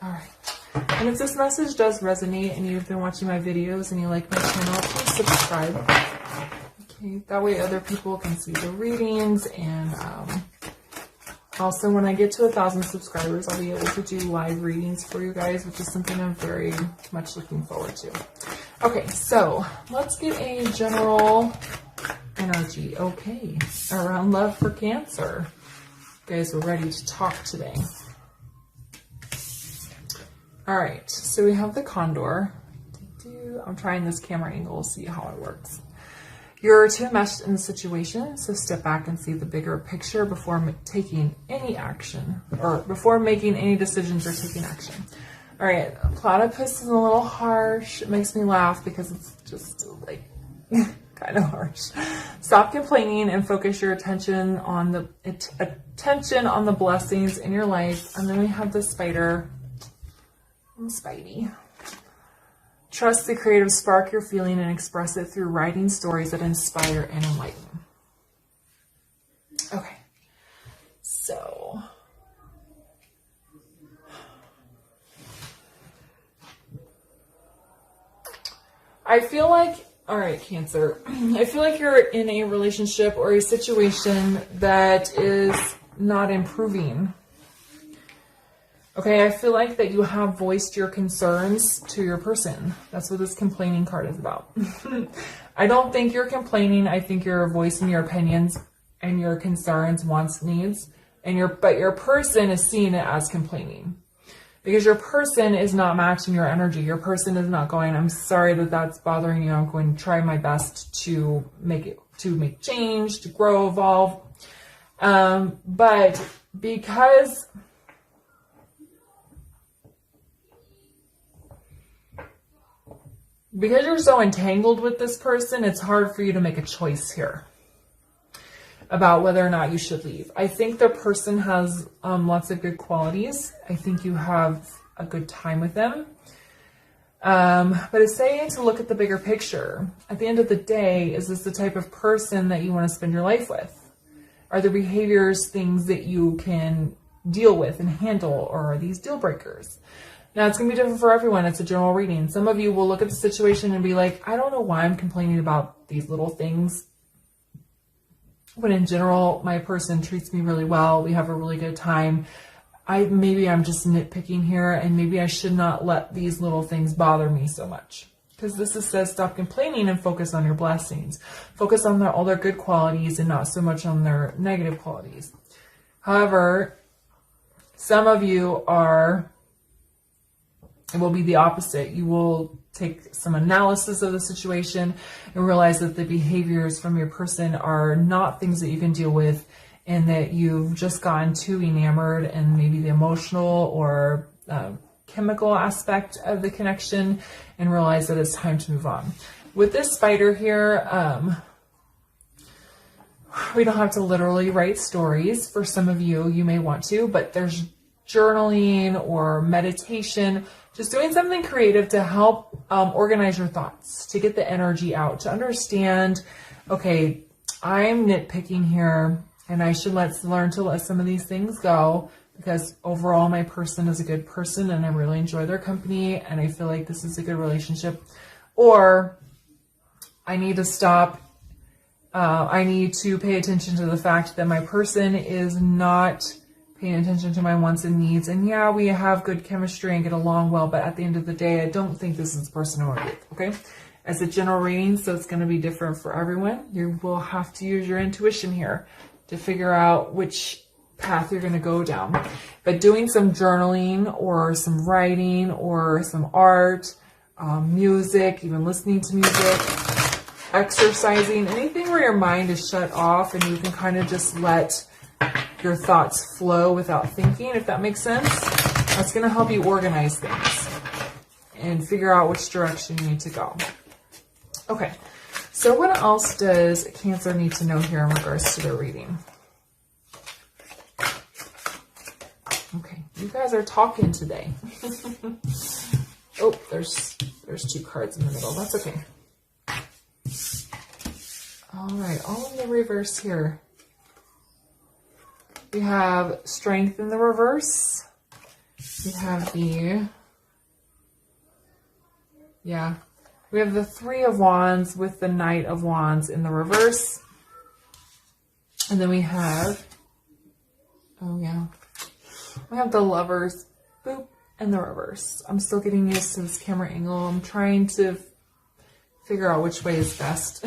All right. And if this message does resonate and you've been watching my videos and you like my channel, please subscribe. Okay, that way other people can see the readings. And also when I get to 1,000 subscribers, I'll be able to do live readings for you guys, which is something I'm very much looking forward to. Okay, so let's get a general energy. Okay, around love for Cancer. You guys, we're ready to talk today. All right, so we have the Condor. I'm trying this camera angle, see how it works. You're too enmeshed in the situation, so step back and see the bigger picture before taking any action, or before making any decisions or taking action. All right, platypus is a little harsh. It makes me laugh because it's just like kind of harsh. Stop complaining and focus your attention on the blessings in your life. And then we have the spider. Spidey. Trust the creative spark you're feeling and express it through writing stories that inspire and enlighten. Okay, so I feel like, all right, Cancer, I feel like you're in a relationship or a situation that is not improving. Okay, I feel like that you have voiced your concerns to your person. That's what this complaining card is about. I don't think you're complaining. I think you're voicing your opinions and your concerns, wants, needs, but your person is seeing it as complaining. Because your person is not matching your energy. Your person is not going, I'm sorry that that's bothering you. I'm going to try my best to make change, to grow, evolve. But because you're so entangled with this person, it's hard for you to make a choice here about whether or not you should leave. I think the person has lots of good qualities. I think you have a good time with them. But it's saying to look at the bigger picture. At the end of the day, is this the type of person that you want to spend your life with? Are the behaviors things that you can deal with and handle, or are these deal breakers? Now, it's going to be different for everyone. It's a general reading. Some of you will look at the situation and be like, I don't know why I'm complaining about these little things. When in general, my person treats me really well. We have a really good time. Maybe I'm just nitpicking here, and maybe I should not let these little things bother me so much. Because this says stop complaining and focus on your blessings. Focus on all their good qualities and not so much on their negative qualities. However, some of you it will be the opposite. You will take some analysis of the situation and realize that the behaviors from your person are not things that you can deal with, and that you've just gotten too enamored in maybe the emotional or chemical aspect of the connection, and realize that it's time to move on. With this spider here, we don't have to literally write stories. For some of you, you may want to, but there's journaling or meditation, just doing something creative to help organize your thoughts, to get the energy out, to understand, okay, I'm nitpicking here, and I should learn to let some of these things go, because overall my person is a good person and I really enjoy their company and I feel like this is a good relationship. Or I need to stop. I need to pay attention to the fact that my person is not paying attention to my wants and needs. And yeah, we have good chemistry and get along well, but at the end of the day, I don't think this is the person I want to be with, okay? As a general reading, so it's going to be different for everyone. You will have to use your intuition here to figure out which path you're going to go down. But doing some journaling or some writing or some art, music, even listening to music, exercising, anything where your mind is shut off and you can kind of just let your thoughts flow without thinking, if that makes sense. That's going to help you organize things and figure out which direction you need to go. Okay, so what else does Cancer need to know here in regards to their reading? Okay, you guys are talking today. Oh, there's two cards in the middle. That's okay. All right, all in the reverse here. We have strength in the reverse, We have we have the Three of Wands with the Knight of Wands in the reverse. And then we have, we have the Lovers, boop, in the reverse. I'm still getting used to this camera angle. I'm trying to figure out which way is best.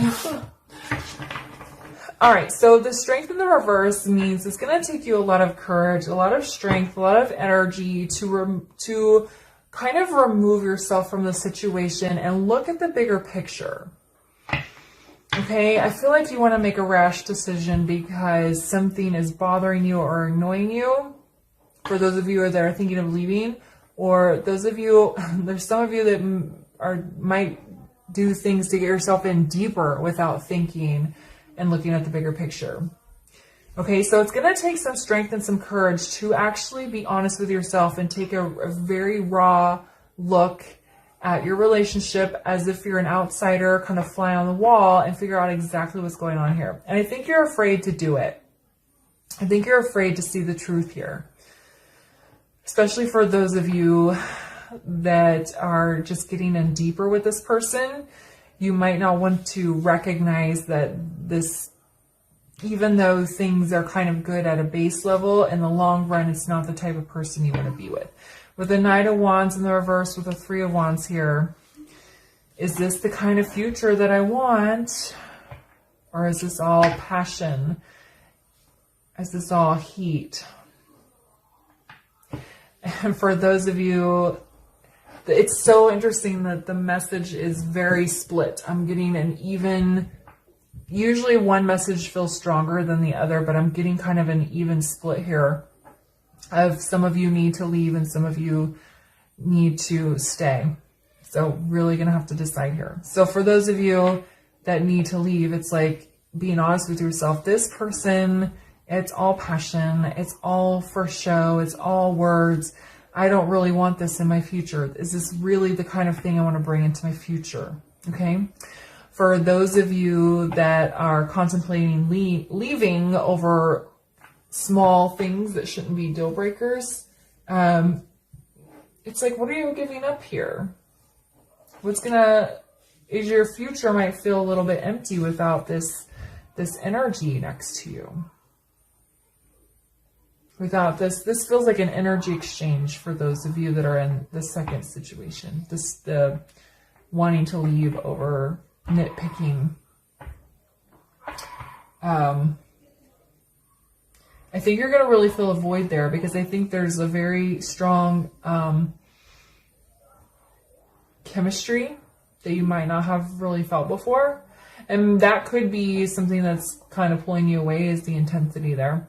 All right, so the Strength in the reverse means it's going to take you a lot of courage, a lot of strength, a lot of energy to kind of remove yourself from the situation and look at the bigger picture. Okay, I feel like you want to make a rash decision because something is bothering you or annoying you. For those of you that are thinking of leaving, or those of you, there's some of you that might do things to get yourself in deeper without thinking and looking at the bigger picture. Okay, so it's going to take some strength and some courage to actually be honest with yourself and take a very raw look at your relationship as if you're an outsider, kind of fly on the wall and figure out exactly what's going on here. And I think you're afraid to do it. I think you're afraid to see the truth here. Especially for those of you that are just getting in deeper with this person. You might not want to recognize that this, even though things are kind of good at a base level, in the long run, it's not the type of person you want to be with. With the Knight of Wands in the reverse with the Three of Wands here, is this the kind of future that I want? Or is this all passion? Is this all heat? And for those of you, it's so interesting that the message is very split. I'm getting an even, usually one message feels stronger than the other, but I'm getting kind of an even split here of some of you need to leave and some of you need to stay. So really going to have to decide here. So for those of you that need to leave, it's like being honest with yourself. This person, it's all passion. It's all for show. It's all words. I don't really want this in my future. Is this really the kind of thing I want to bring into my future? Okay. For those of you that are contemplating leaving over small things that shouldn't be deal breakers, it's like, what are you giving up here? Is your future might feel a little bit empty without this energy next to you. Without this feels like an energy exchange for those of you that are in the second situation. The wanting to leave over nitpicking. I think you're going to really feel a void there because I think there's a very strong chemistry that you might not have really felt before. And that could be something that's kind of pulling you away, is the intensity there.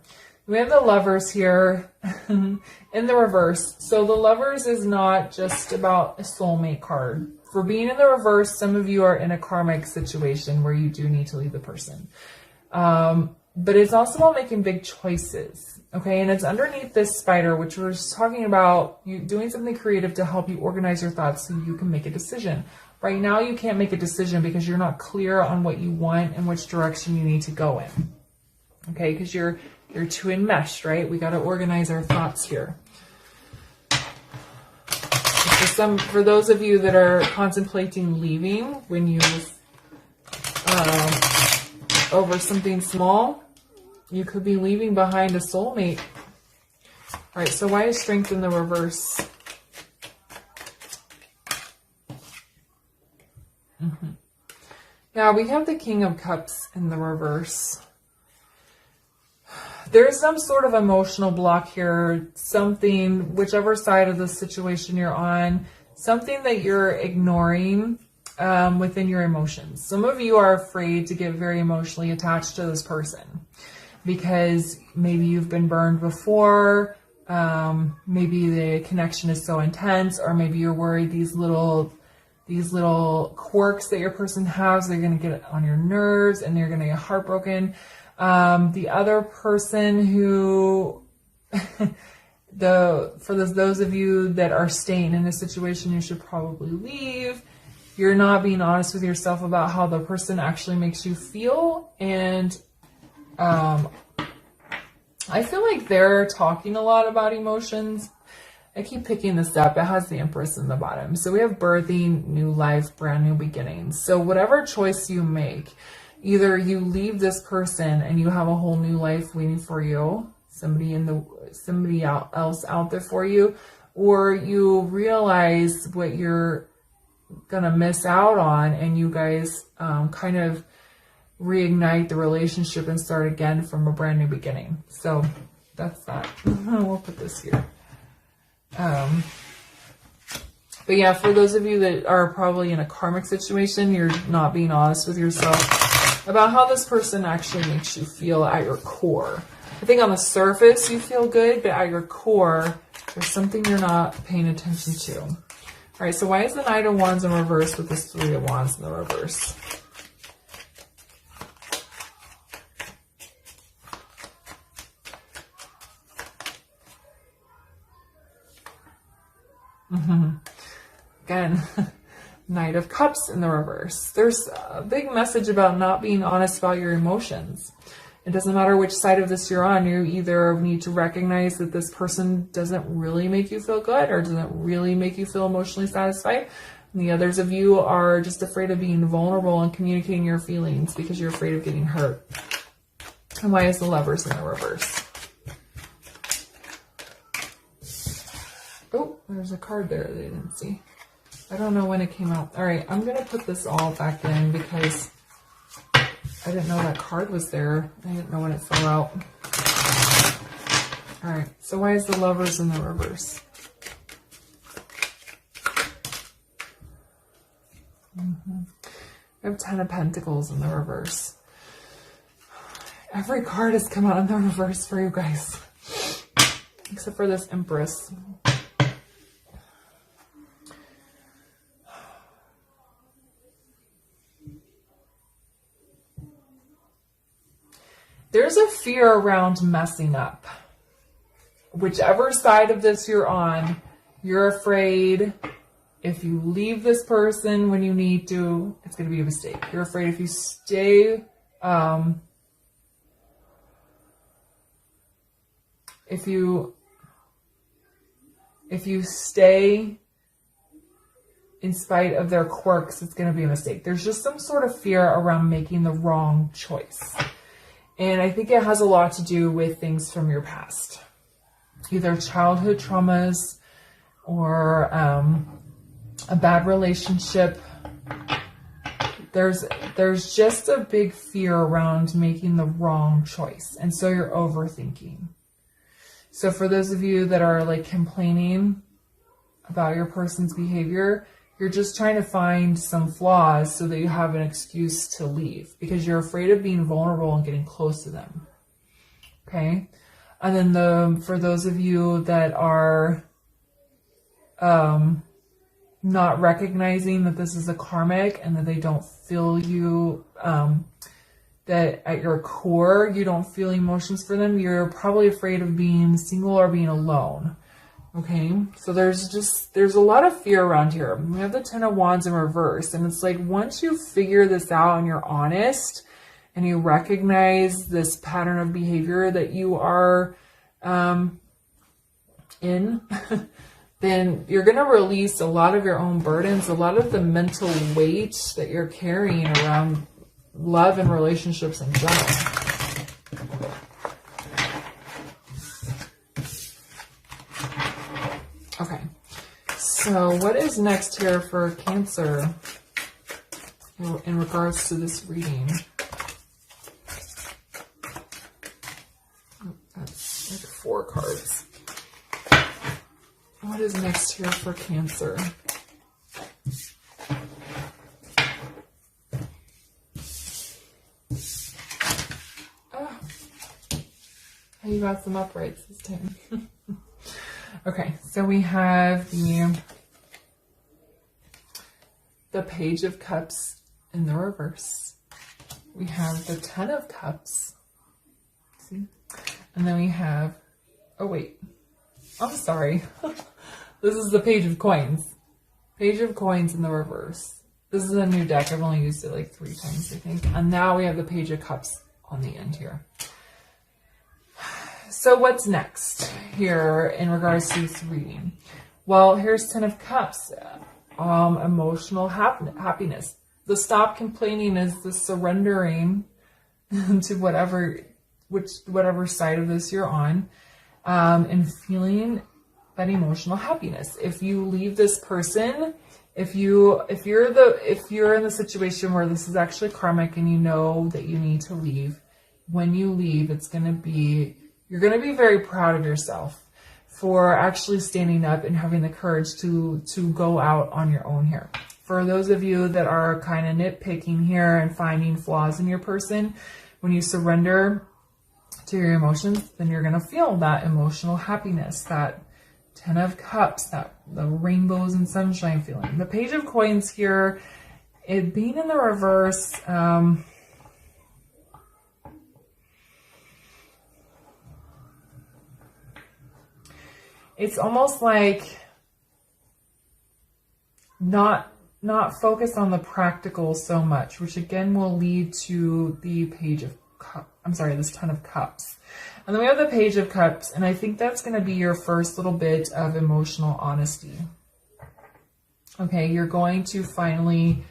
We have the Lovers here in the reverse. So the Lovers is not just about a soulmate card. For being in the reverse, some of you are in a karmic situation where you do need to leave the person. But it's also about making big choices. Okay, and it's underneath this spider, which we're just talking about you doing something creative to help you organize your thoughts so you can make a decision. Right now, you can't make a decision because you're not clear on what you want and which direction you need to go in. Okay, because you're too enmeshed, right? We got to organize our thoughts here. For those of you that are contemplating leaving when you over something small, you could be leaving behind a soulmate. All right, so why is Strength in the reverse? Now we have the King of Cups in the reverse. There's some sort of emotional block here, something, whichever side of the situation you're on, something that you're ignoring within your emotions. Some of you are afraid to get very emotionally attached to this person because maybe you've been burned before, maybe the connection is so intense, or maybe you're worried these little quirks that your person has, they're going to get on your nerves and they're going to get heartbroken. The other person who, for those of you that are staying in a situation, you should probably leave. You're not being honest with yourself about how the person actually makes you feel. And, I feel like they're talking a lot about emotions I keep picking this up. It has the Empress in the bottom. So we have birthing, new life, brand new beginnings. So whatever choice you make, either you leave this person and you have a whole new life waiting for you, somebody else out there for you, or you realize what you're gonna miss out on, and you guys kind of reignite the relationship and start again from a brand new beginning. So that's that. We'll put this here. But yeah, for those of you that are probably in a karmic situation, you're not being honest with yourself about how this person actually makes you feel at your core. I think on the surface you feel good, but at your core, there's something you're not paying attention to. All right, so why is the Knight of Wands in reverse with this Three of Wands in the reverse? Again, Knight of Cups in the reverse. There's a big message about not being honest about your emotions. It doesn't matter which side of this you're on. You either need to recognize that this person doesn't really make you feel good or doesn't really make you feel emotionally satisfied. And the others of you are just afraid of being vulnerable and communicating your feelings because you're afraid of getting hurt. And why is the Lovers in the reverse? Oh, there's a card there that I didn't see. I don't know when it came out. All right, I'm going to put this all back in because I didn't know that card was there. I didn't know when it fell out. All right, so why is the Lovers in the reverse? I have 10 of Pentacles in the reverse. Every card has come out in the reverse for you guys. Except for this Empress. There's a fear around messing up. Whichever side of this you're on, you're afraid if you leave this person when you need to, it's going to be a mistake. You're afraid if you stay, if you stay in spite of their quirks, it's going to be a mistake. There's just some sort of fear around making the wrong choice. And I think it has a lot to do with things from your past. Either childhood traumas or a bad relationship. There's just a big fear around making the wrong choice. And so you're overthinking. So for those of you that are like complaining about your person's behavior, you're just trying to find some flaws so that you have an excuse to leave because you're afraid of being vulnerable and getting close to them. Okay? And then for those of you that are not recognizing that this is a karmic and that they don't feel you, that at your core you don't feel emotions for them, you're probably afraid of being single or being alone. Okay, so there's a lot of fear around here. We have the 10 of Wands in reverse, and it's like once you figure this out and you're honest and you recognize this pattern of behavior that you are in, then you're going to release a lot of your own burdens, a lot of the mental weight that you're carrying around love and relationships in general. Okay, so what is next here for Cancer in regards to this reading? Oh, that's like 4 cards. What is next here for Cancer? Oh, you got some uprights this time. Okay, so we have the Page of Cups in the reverse. We have the 10 of Cups. See? And then we have, oh wait, I'm sorry. This is the Page of Coins. Page of Coins in the reverse. This is a new deck. I've only used it like 3 times, I think. And now we have the Page of Cups on the end here. So what's next here in regards to this reading? Well, here's Ten of Cups, emotional happiness. The stop complaining is the surrendering to whatever side of this you're on, and feeling that emotional happiness. If you leave this person, if you're in the situation where this is actually karmic and you know that you need to leave, when you leave, you're gonna be very proud of yourself for actually standing up and having the courage to go out on your own here. For those of you that are kind of nitpicking here and finding flaws in your person, when you surrender to your emotions, then you're going to feel that emotional happiness, that Ten of Cups, the rainbows and sunshine feeling. The Page of Coins here, it being in the reverse, it's almost like not focus on the practical so much, which again will lead to the Page of Cups. I'm sorry, this Ten of Cups. And then we have the Page of Cups, and I think that's going to be your first little bit of emotional honesty. Okay, you're going to finally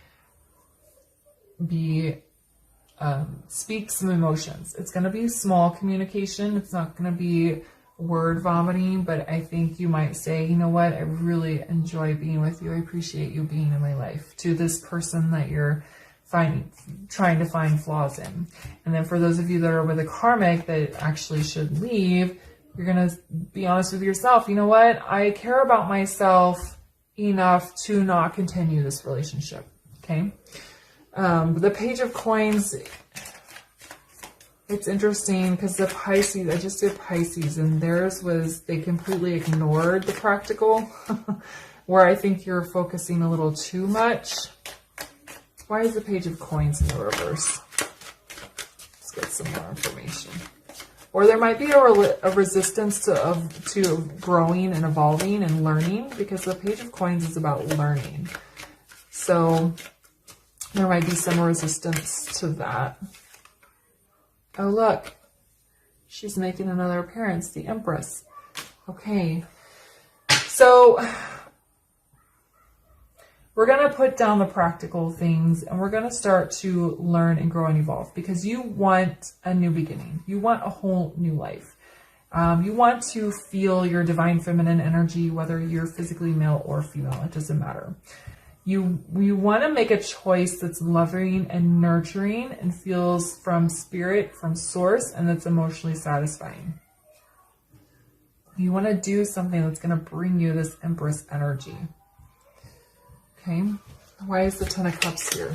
speak some emotions. It's going to be small communication. It's not going to be word vomiting, but I think you might say, you know what, I really enjoy being with you. I appreciate you being in my life, to this person that you're trying to find flaws in. And then for those of you that are with a karmic that actually should leave, you're going to be honest with yourself. You know what, I care about myself enough to not continue this relationship. Okay. The Page of Coins, it's interesting because the Pisces, I just did Pisces, and theirs was, they completely ignored the practical, where I think you're focusing a little too much. Why is the Page of Coins in the reverse? Let's get some more information. Or there might be a resistance to growing and evolving and learning, because the Page of Coins is about learning. So there might be some resistance to that. Oh, look, she's making another appearance, the Empress. Okay, so we're going to put down the practical things, and we're going to start to learn and grow and evolve, because you want a new beginning. You want a whole new life. You want to feel your divine feminine energy, whether you're physically male or female, it doesn't matter. You want to make a choice that's loving and nurturing and feels from spirit, from source, and that's emotionally satisfying. You want to do something that's going to bring you this Empress energy. Okay, why is the Ten of Cups here?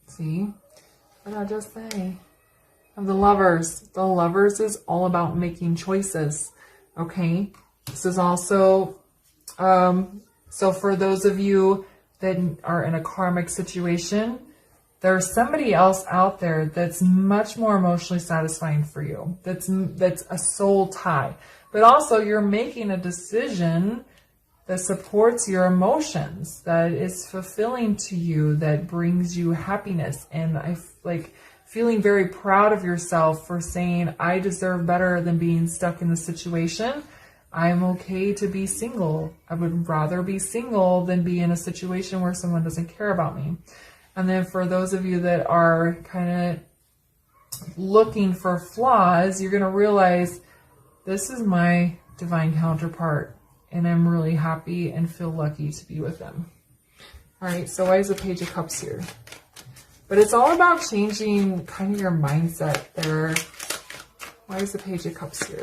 See, what did I just say? Of the Lovers. The Lovers is all about making choices. Okay, this is also, so for those of you that are in a karmic situation, there's somebody else out there that's much more emotionally satisfying for you. That's a soul tie. But also you're making a decision that supports your emotions, that is fulfilling to you, that brings you happiness. And I like feeling very proud of yourself for saying, I deserve better than being stuck in this situation. I'm okay to be single. I would rather be single than be in a situation where someone doesn't care about me. And then for those of you that are kind of looking for flaws, you're going to realize this is my divine counterpart, and I'm really happy and feel lucky to be with them. All right, so why is the Page of Cups here? But it's all about changing kind of your mindset there. Why is the Page of Cups here?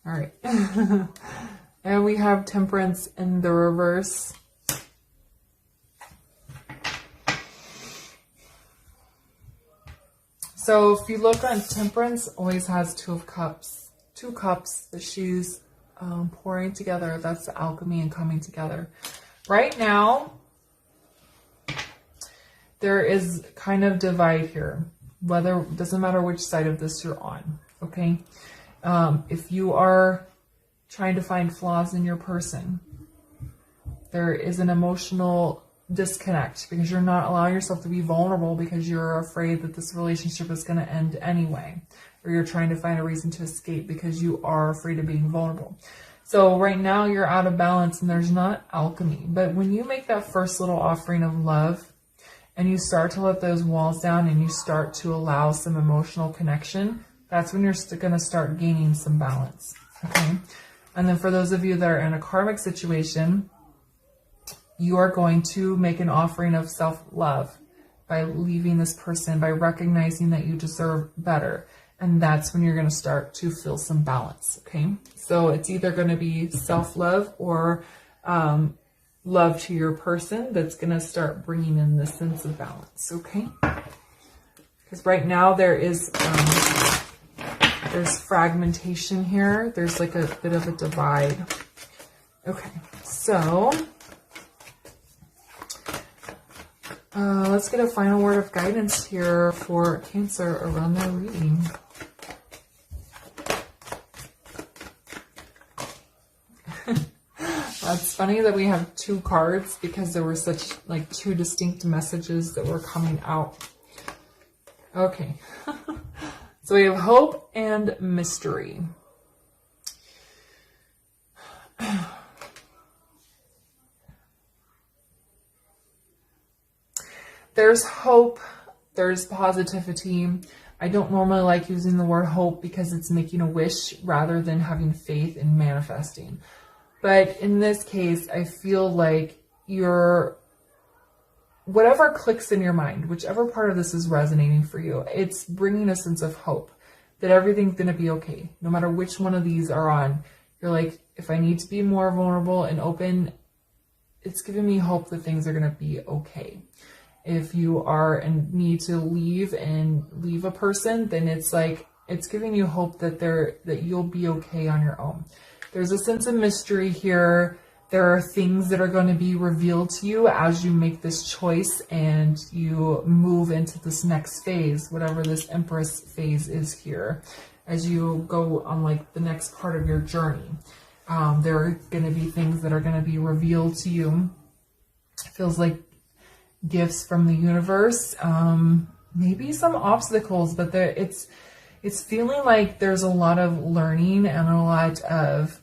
All right. And we have Temperance in the reverse. So if you look on Temperance, always has Two of Cups. Two cups that she's pouring together. That's the alchemy and coming together. Right now, there is kind of divide here. Doesn't matter which side of this you're on. Okay. If you are trying to find flaws in your person, there is an emotional disconnect because you're not allowing yourself to be vulnerable because you're afraid that this relationship is going to end anyway, or you're trying to find a reason to escape because you are afraid of being vulnerable. So right now you're out of balance and there's not alchemy. But when you make that first little offering of love and you start to let those walls down and you start to allow some emotional connection, that's when you're going to start gaining some balance. Okay. And then for those of you that are in a karmic situation, you are going to make an offering of self-love by leaving this person, by recognizing that you deserve better. And that's when you're going to start to feel some balance. Okay. So it's either going to be self-love or love to your person that's going to start bringing in this sense of balance. Okay. Because right now there's fragmentation here. There's like a bit of a divide. Okay. So let's get a final word of guidance here for Cancer around their reading. It's funny that we have two cards because there were such like two distinct messages that were coming out. Okay. So we have hope and mystery. There's hope, there's positivity. I don't normally like using the word hope because it's making a wish rather than having faith in manifesting. But in this case, I feel like whatever clicks in your mind, whichever part of this is resonating for you, it's bringing a sense of hope that everything's going to be okay. No matter which one of these are on, you're like, if I need to be more vulnerable and open, it's giving me hope that things are going to be okay. If you are and need to leave a person, then it's like, it's giving you hope that you'll be okay on your own. There's a sense of mystery here. There are things that are going to be revealed to you as you make this choice and you move into this next phase, whatever this Empress phase is here, as you go on like the next part of your journey. There are going to be things that are going to be revealed to you. It feels like gifts from the universe, maybe some obstacles, but it's feeling like there's a lot of learning and a lot of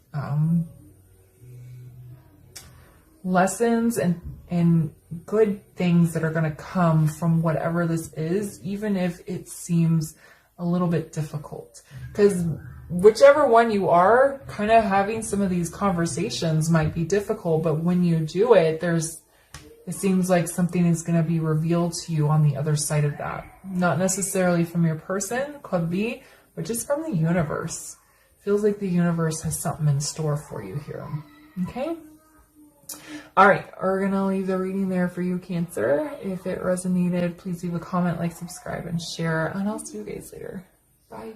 lessons and good things that are going to come from whatever this is, even if it seems a little bit difficult. Because whichever one you are, kind of having some of these conversations might be difficult, but when you do it, it seems like something is going to be revealed to you on the other side of that. Not necessarily from your person, could be, but just from the universe. Feels like the universe has something in store for you here. Okay? All right, we're going to leave the reading there for you, Cancer. If it resonated, please leave a comment, like, subscribe, and share. And I'll see you guys later. Bye.